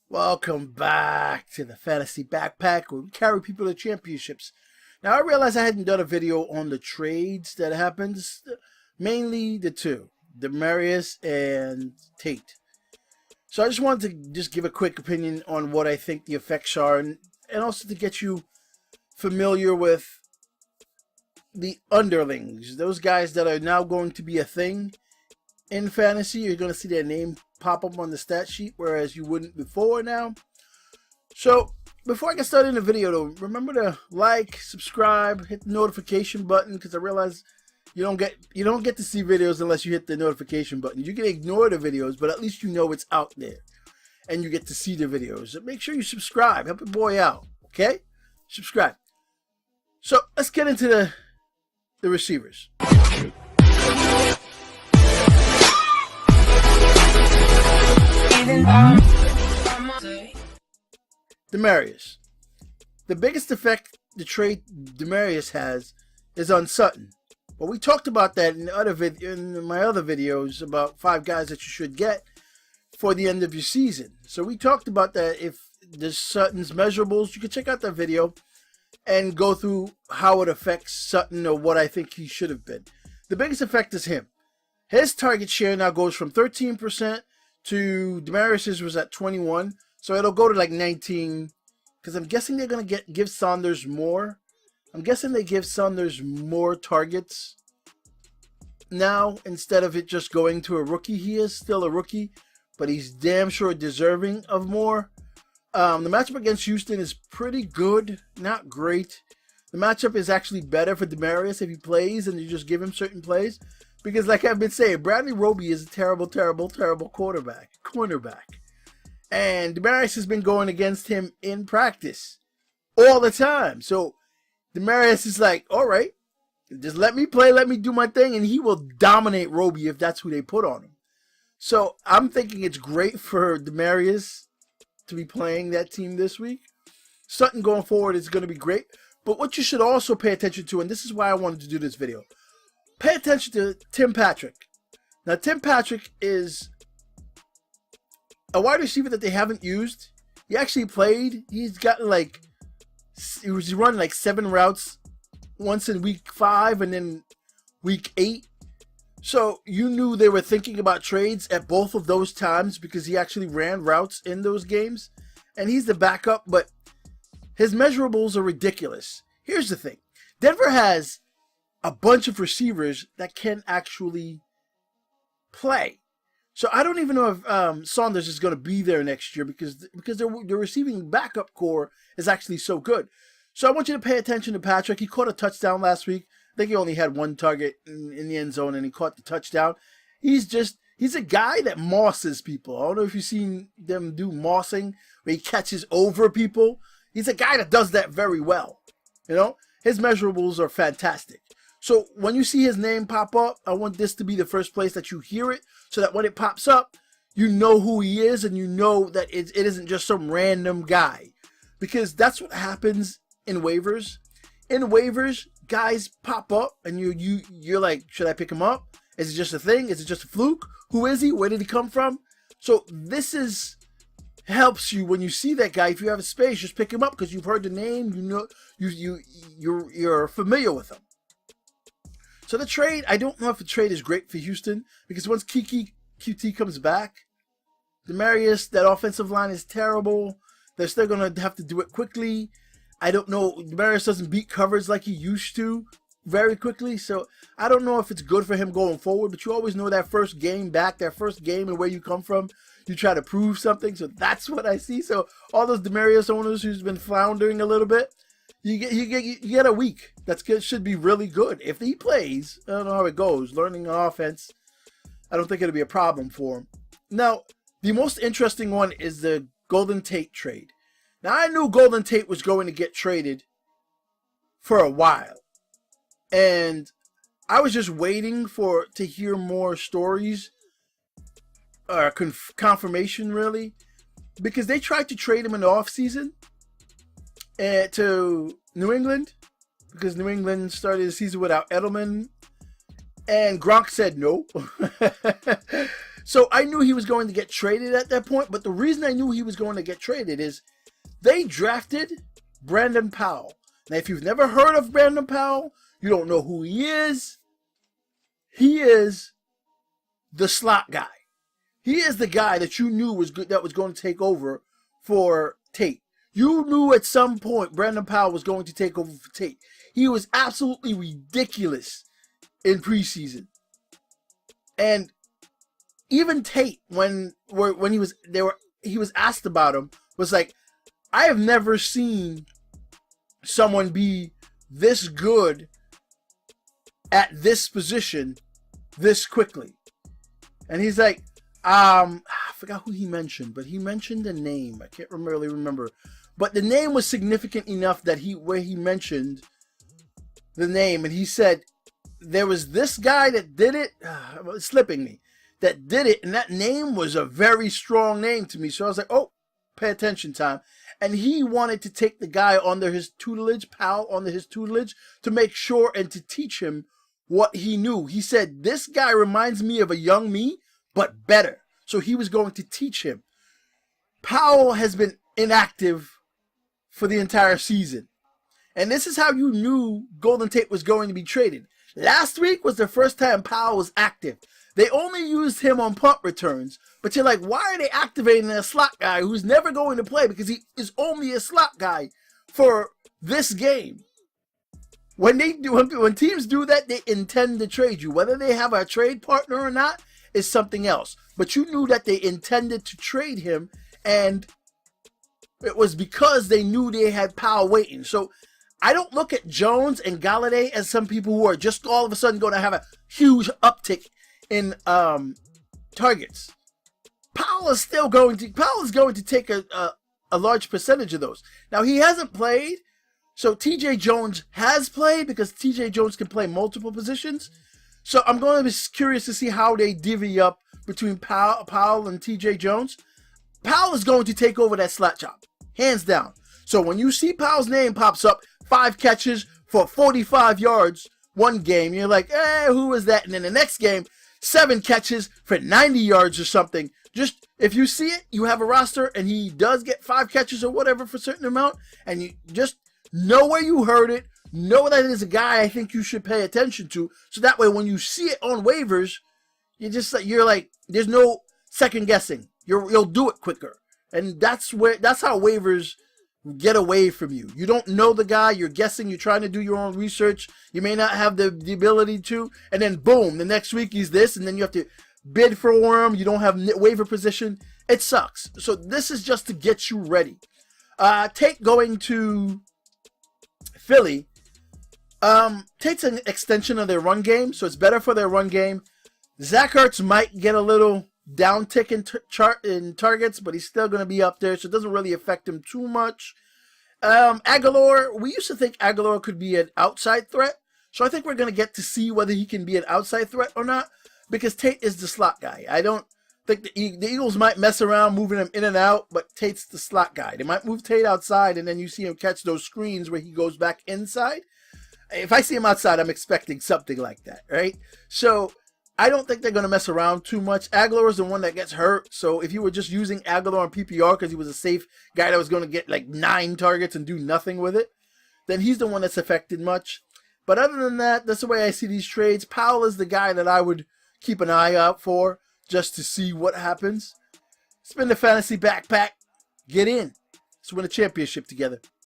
Welcome back to the Fantasy Backpack, where we carry people to championships. Now, I realized I hadn't done a video on the trades that happens, mainly the two, Demarius and Tate. So I just wanted to just give a quick opinion on what I think the effects are, and also to get you familiar with the underlings, those guys that are now going to be a thing in fantasy. You're going to see their name pop up on the stat sheet, whereas you wouldn't before now. So before I get started in the video, though, remember to like, subscribe, hit the notification button, because I realize you don't get to see videos unless you hit the notification button. You can ignore the videos, but at least you know it's out there and you get to see the videos. So make sure you subscribe. Help your boy out, okay? Subscribe. So let's get into the receivers. Demarius. The biggest effect the trade Demarius has is on Sutton. But we talked about that in my other videos about 5 guys that you should get for the end of your season. So we talked about that. If there's Sutton's measurables, you can check out that video and go through how it affects Sutton or what I think he should have been. The biggest effect is him. His target share now goes from 13% to Demarius's was at 21, so it'll go to like 19, because I'm guessing they're gonna give Saunders more. I'm guessing they give Saunders more targets now instead of it just going to a rookie. He is still a rookie, but he's damn sure deserving of more. The matchup against Houston is pretty good, not great. The matchup is actually better for Demarius if he plays and you just give him certain plays. Because like I've been saying, Bradley Roby is a terrible cornerback. And Demarius has been going against him in practice all the time. So Demarius is like, all right, just let me play, let me do my thing, and he will dominate Roby if that's who they put on him. So I'm thinking it's great for Demarius to be playing that team this week. Sutton going forward is going to be great. But what you should also pay attention to, and this is why I wanted to do this video, pay attention to Tim Patrick. Now, Tim Patrick is a wide receiver that they haven't used. He actually played. He's gotten he was running like 7 routes once in week 5 and then week 8. So you knew they were thinking about trades at both of those times because he actually ran routes in those games. And he's the backup, but his measurables are ridiculous. Here's the thing. Denver has a bunch of receivers that can actually play. So I don't even know if Saunders is going to be there next year because their receiving backup core is actually so good. So I want you to pay attention to Patrick. He caught a touchdown last week. I think he only had 1 target in the end zone and he caught the touchdown. He's a guy that mosses people. I don't know if you've seen them do mossing where he catches over people. He's a guy that does that very well. You know, his measurables are fantastic. So when you see his name pop up, I want this to be the first place that you hear it, so that when it pops up, you know who he is and you know that it isn't just some random guy. Because that's what happens in waivers. In waivers, guys pop up and you're like, should I pick him up? Is it just a thing? Is it just a fluke? Who is he? Where did he come from? So this helps you when you see that guy. If you have a space, just pick him up because you've heard the name. You know you're familiar with him. So the trade, I don't know if the trade is great for Houston because once Kiki QT comes back, Demarius, that offensive line is terrible. They're still going to have to do it quickly. I don't know. Demarius doesn't beat coverage like he used to very quickly. So I don't know if it's good for him going forward. But you always know that first game back, that first game and where you come from, you try to prove something. So that's what I see. So all those Demarius owners who's been floundering a little bit, you get a week should be really good. If he plays, I don't know how it goes. Learning an offense, I don't think it'll be a problem for him. Now, the most interesting one is the Golden Tate trade. Now, I knew Golden Tate was going to get traded for a while. And I was just waiting to hear more stories, or confirmation really, because they tried to trade him in the offseason to New England, because New England started the season without Edelman, and Gronk said no. So I knew he was going to get traded at that point, but the reason I knew he was going to get traded is they drafted Brandon Powell. Now, if you've never heard of Brandon Powell, you don't know who he is. He is the slot guy. He is the guy that you knew was good, that was going to take over for Tate. You knew at some point Brandon Powell was going to take over for Tate. He was absolutely ridiculous in preseason. And even Tate, when he was asked about him, was like, I have never seen someone be this good at this position this quickly. And he's like, I forgot who he mentioned, but he mentioned a name. I can't really remember. But the name was significant enough that he mentioned the name, and he said, there was this guy that did it, it's slipping me, that did it, and that name was a very strong name to me. So I was like, oh, pay attention time. And he wanted to take the guy under his tutelage, Powell, under his tutelage, to make sure and to teach him what he knew. He said, this guy reminds me of a young me, but better. So he was going to teach him. Powell has been inactive for the entire season. And this is how you knew Golden Tate was going to be traded. Last week was the first time Powell was active. They only used him on punt returns. But you're like, why are they activating a slot guy who's never going to play because he is only a slot guy for this game? When teams do that, they intend to trade you. Whether they have a trade partner or not is something else. But you knew that they intended to trade him, and it was because they knew they had Powell waiting. So I don't look at Jones and Galladay as some people who are just all of a sudden going to have a huge uptick in targets. Powell is going to take a large percentage of those. Now, he hasn't played, so TJ Jones has played because TJ Jones can play multiple positions. So I'm going to be curious to see how they divvy up between Powell and TJ Jones. Powell is going to take over that slot job, hands down. So when you see Powell's name pops up, 5 catches for 45 yards one game, you're like, who is that? And then the next game, 7 catches for 90 yards or something. Just, if you see it, you have a roster, and he does get 5 catches or whatever for a certain amount, and you just know where you heard it, know that it is a guy I think you should pay attention to, so that way when you see it on waivers, you're like, there's no second guessing. You'll do it quicker. And that's how waivers get away from you. You don't know the guy, you're guessing, you're trying to do your own research, you may not have the ability to, and then boom, the next week he's this, and then you have to bid for him, you don't have waiver position. It sucks. So this is just to get you ready. Tate going to Philly. Tate's an extension of their run game, so it's better for their run game. Zach Ertz might get a little downtick in targets, but he's still going to be up there, so it doesn't really affect him too much. Aguilar, we used to think Aguilar could be an outside threat, so I think we're going to get to see whether he can be an outside threat or not, because Tate is the slot guy. I don't think the Eagles might mess around moving him in and out, but Tate's the slot guy. They might move Tate outside, and then you see him catch those screens where he goes back inside. If I see him outside, I'm expecting something like that, right? So I don't think they're going to mess around too much. Aguilar is the one that gets hurt. So if you were just using Aguilar on PPR because he was a safe guy that was going to get like 9 targets and do nothing with it, then he's the one that's affected much. But other than that, that's the way I see these trades. Powell is the guy that I would keep an eye out for just to see what happens. Spin the fantasy backpack. Get in. Let's win a championship together.